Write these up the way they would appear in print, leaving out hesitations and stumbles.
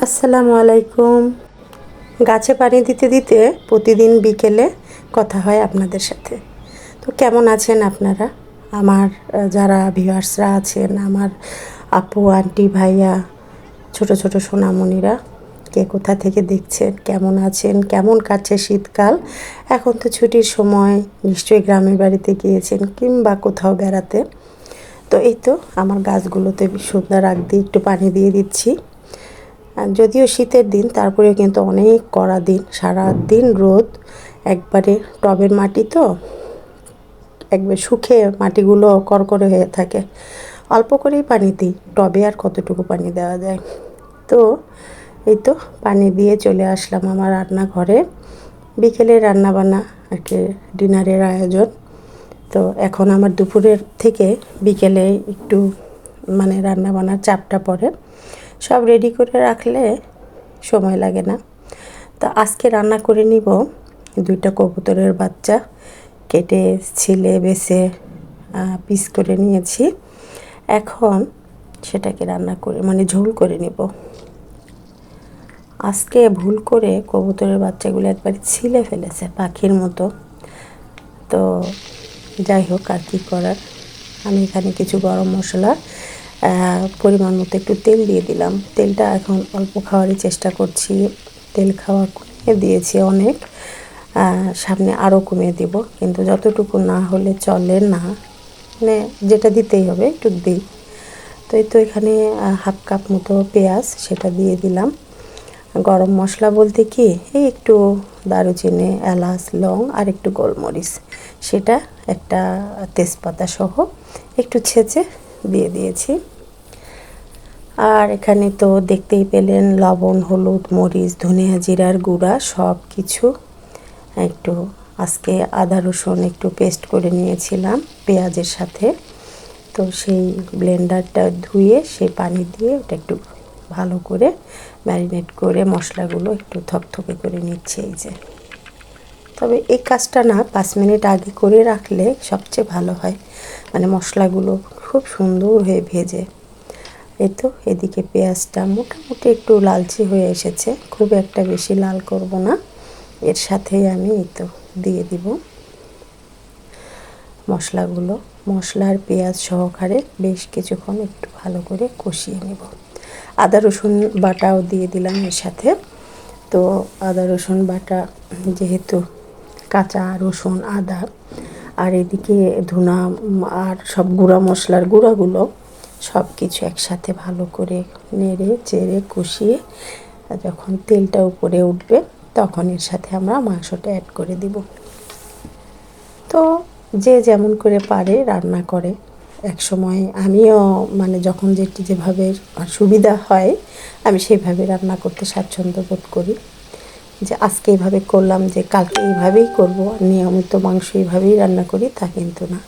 আসসালামু আলাইকুম। গাছে পানি দিতে দিতে প্রতিদিন বিকেলে কথা হয় আপনাদের সাথে। তো কেমন আছেন আপনারা? আমার যারা ভিউয়ার্সরা আছেন, আমার আপু আন্টি ভাইয়া, ছোট ছোট সোনামণিরা, কে কোথা থেকে দেখছেন, কেমন আছেন, কেমন কাটছে শীতকাল? এখন তো ছুটির সময়, নিশ্চয়ই গ্রামের বাড়িতে গিয়েছেন কিংবা কোথাও বেড়াতে। তো এই তো আমার গাছগুলোতে সন্ধ্যার আগ দিয়ে একটু পানি দিয়ে দিচ্ছি। যদিও শীতের দিন, তারপরেও কিন্তু অনেক কড়া দিন, সারা দিন রোদ। একবারে টবের মাটি তো একবার শুকিয়ে মাটিগুলো করকরে হয়ে থাকে। অল্প করেই পানি দিই, টবে আর কতটুকু পানি দেওয়া যায়। তো এই তো পানি দিয়ে চলে আসলাম আমার রান্নাঘরে। বিকেলে রান্নাবান্না আর কি, ডিনারের আয়োজন। তো এখন আমার দুপুরের থেকে বিকেলে একটু রান্নাবান্নার চাপটা পড়ে। সব রেডি করে রাখলে সময় লাগে না। তো আজকে রান্না করে নিব 2টা কবুতরের বাচ্চা, কেটে ছিলে বেছে পিস করে নিয়েছি। এখন সেটাকে রান্না করে ঝোল করে নিব। আজকে ভুল করে কবুতরের বাচ্চাগুলো একবারে ছিলে ফেলেছে পাখির মতো। তো যাই হোক, আর কি করার। আমি এখানে কিছু গরম মশলা, পরিমাণ মতো একটু তেল দিয়ে দিলাম। তেলটা এখন অল্প খাওয়ারই চেষ্টা করছি। তেল খাওয়া কমিয়ে দিয়েছি অনেক, সামনে আরও কমিয়ে দিব, কিন্তু যতটুকু না হলে চলে না, যেটা দিতেই হবে একটু দিই। তো এই তো এখানে হাফ কাপ মতো পেঁয়াজ, সেটা দিয়ে দিলাম। গরম মশলা বলতে কি, এই একটু দারুচিনি, এলাচ, লং আর একটু গোলমরিচ, সেটা একটা তেজপাতা সহ একটু ছেঁচে দিয়ে দিয়েছি। আর এখানে তো দেখতেই পেলেন, লবণ, হলুদ, মরিচ, ধনিয়া, জিরার গুঁড়া সব কিছু। একটু আজকে আদা রসুন একটু পেস্ট করে নিয়েছিলাম পেঁয়াজের সাথে। তো সেই ব্লেন্ডারটা ধুয়ে সেই পানি দিয়ে ওটা একটু ভালো করে ম্যারিনেট করে মশলাগুলো একটু থকথকে করে নিচ্ছে। এই যে, তবে এই কাজটা না 5 মিনিট আগে করে রাখলে সবচেয়ে ভালো হয়, মশলাগুলো খুব সুন্দর হয়ে ভেজে। এই তো এদিকে পেঁয়াজটা মোটামুটি একটু লালচে হয়ে এসেছে, খুব একটা বেশি লাল করব না। এর সাথেই আমি এই তো দিয়ে দিব মশলাগুলো। মশলা আর পেঁয়াজ সহকারে বেশ কিছুক্ষণ একটু ভালো করে কষিয়ে নেব। আদা রসুন বাটাও দিয়ে দিলাম এর সাথে। তো আদা রসুন বাটা, যেহেতু কাঁচা রসুন, আদা আর এদিকে ধুনা আর সব গুঁড়া মশলার গুঁড়াগুলো সব কিছু একসাথে ভালো করে নেড়ে চেড়ে কষিয়ে যখন তেলটা উপরে উঠবে, তখন এর সাথে আমরা মাংসটা অ্যাড করে দিব। তো যে যেমন করে পারে রান্না করে। এক সময় আমিও যখন যেভাবে সুবিধা হয়, আমি সেইভাবে রান্না করতে স্বাচ্ছন্দ্য বোধ করি। যে আজকে এইভাবে করলাম, যে কালকে এইভাবেই করব, নিয়মিত মাংস এইভাবেই রান্না করি তা কিন্তু না।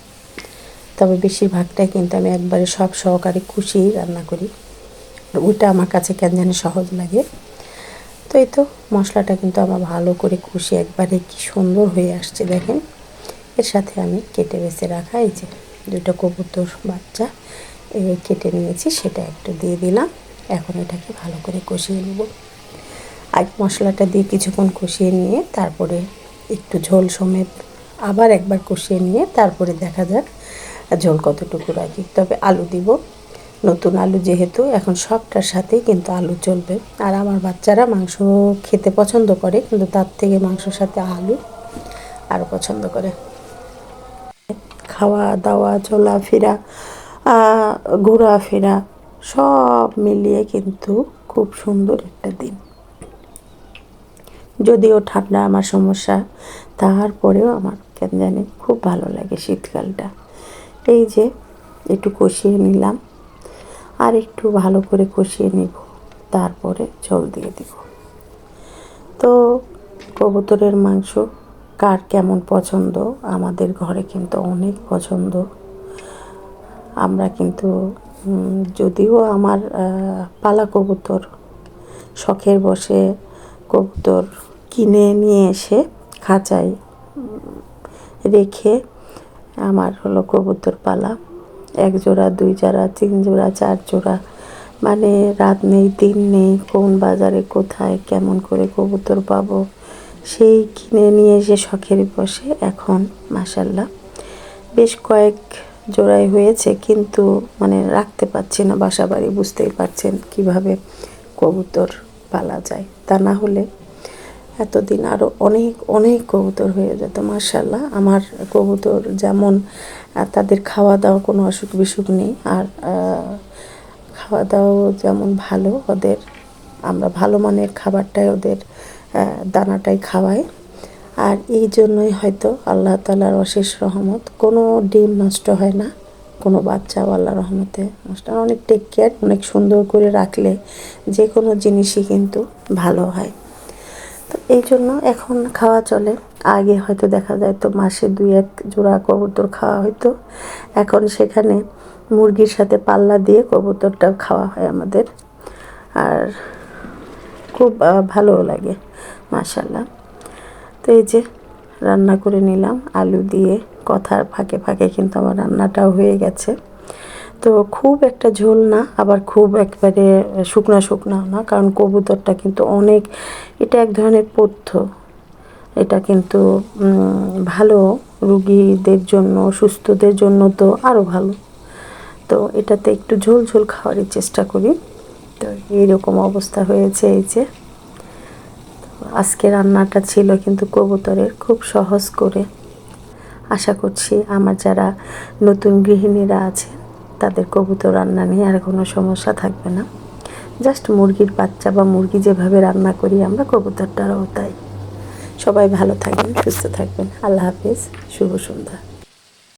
তবে বেশিরভাগটাই কিন্তু আমি একবারে সব সহকারে কষিয়েই রান্না করি। ওইটা আমার কাছে কেন জানি সহজ লাগে। তো এই তো মশলাটা কিন্তু আমার ভালো করে কষিয়ে একবারে কি সুন্দর হয়ে আসছে দেখেন। এর সাথে আমি কেটে বেছে রাখা এই যে 2টা কবুতর বাচ্চা কেটে নিয়েছি, সেটা একটু দিয়ে দিলাম। এখন এটাকে ভালো করে কষিয়ে নেব। আগে মশলাটা দিয়ে কিছুক্ষণ কষিয়ে নিয়ে তারপরে একটু ঝোল সমেত আবার একবার কষিয়ে নিয়ে তারপরে দেখা যাক ঝোল কতটুকু রাখি। তবে আলু দিব, নতুন আলু যেহেতু, এখন সবটার সাথেই কিন্তু আলু চলবে। আর আমার বাচ্চারা মাংস খেতে পছন্দ করে, কিন্তু তার থেকে মাংসর সাথে আলু আরও পছন্দ করে। খাওয়া দাওয়া, চলাফেরা, ঘোরাফেরা সব মিলিয়ে কিন্তু খুব সুন্দর একটা দিন। যদিও ঠান্ডা আমার সমস্যা, তারপরেও আমার কেন জানি খুব ভালো লাগে শীতকালটা। এই যে একটু কষিয়ে নিলাম, আর একটু ভালো করে কষিয়ে নিব, তারপরে ঝোল দিয়ে দিব। তো কবুতরের মাংস কার কেমন পছন্দ, আমাদের ঘরে কিন্তু অনেক পছন্দ। আমরা কিন্তু যদিও আমার পালা কবুতর, শখের বসে কবুতর কিনে নিয়ে এসে খাঁচায় রেখে আমার হলো কবুতর পালা। 1 জোড়া, 2 জোড়া, 3 জোড়া, 4 জোড়া মানে রাত নেই দিন নেই, কোন বাজারে কোথায় কেমন করে কবুতর পাবো সেই কিনে নিয়ে এসে শখের বসে এখন মাশাল্লাহ বেশ কয়েক জোড়াই হয়েছে, কিন্তু মানে রাখতে পারছি না বাসা বাড়ি। বুঝতেই পারছেন কিভাবে কবুতর পালা যায়, তা না হলে এতদিন আরও অনেক অনেক কবুতর হয়ে যেত মাশাল্লাহ। আমার কবুতর যেমন তাদের খাওয়া দাওয়া কোনো অসুখ বিসুখ নেই, আর খাওয়া দাওয়া যেমন ভালো ওদের, আমরা ভালো মানের খাবারটাই ওদের দানাটাই খাওয়াই। আর এই জন্যই হয়তো আল্লাহ তাআলার অশেষ রহমত, কোনো ডিম নষ্ট হয় না, কোনো বাচ্চাও আল্লাহ রহমতে নষ্ট। অনেক টেক কেয়ার, অনেক সুন্দর করে রাখলে যে কোনো জিনিসই কিন্তু ভালো হয়। তো এই জন্য এখন খাওয়া চলে। আগে হয়তো দেখা যায় তো মাসে 2-1 জোড়া কবুতর খাওয়া হতো, এখন সেখানে মুরগির সাথে পাল্লা দিয়ে কবুতরটাও খাওয়া হয় আমাদের, আর খুব ভালোও লাগে মাশাল্লাহ। তো এই যে রান্না করে নিলাম আলু দিয়ে, কথার ফাঁকে ফাঁকে কিন্তু আমার রান্নাটাও হয়ে গেছে। তো খুব একটা ঝোল না, আবার খুব একবারে শুকনা শুকনাও না, কারণ কবুতরটা কিন্তু অনেক, এটা এক ধরনের পথ্য, এটা কিন্তু ভালো রুগীদের জন্য, সুস্থদের জন্য তো আরও ভালো। তো এটাতে একটু ঝোল ঝোল খাওয়ারই চেষ্টা করি। তো এইরকম অবস্থা হয়েছে। এই যে আজকে রান্নাটা ছিল কিন্তু কবুতরের, খুব সহজ করে। আশা করছি আমার যারা নতুন গৃহিণীরা আছে তাদের কবুতর রান্না নিয়ে আর কোনো সমস্যা থাকবে না। জাস্ট মুরগির বাচ্চা বা মুরগি যেভাবে রান্না করি আমরা, কবুতরটারও তাই। সবাই ভালো থাকবেন, সুস্থ থাকবেন। আল্লাহ হাফেজ, শুভ সন্ধ্যা।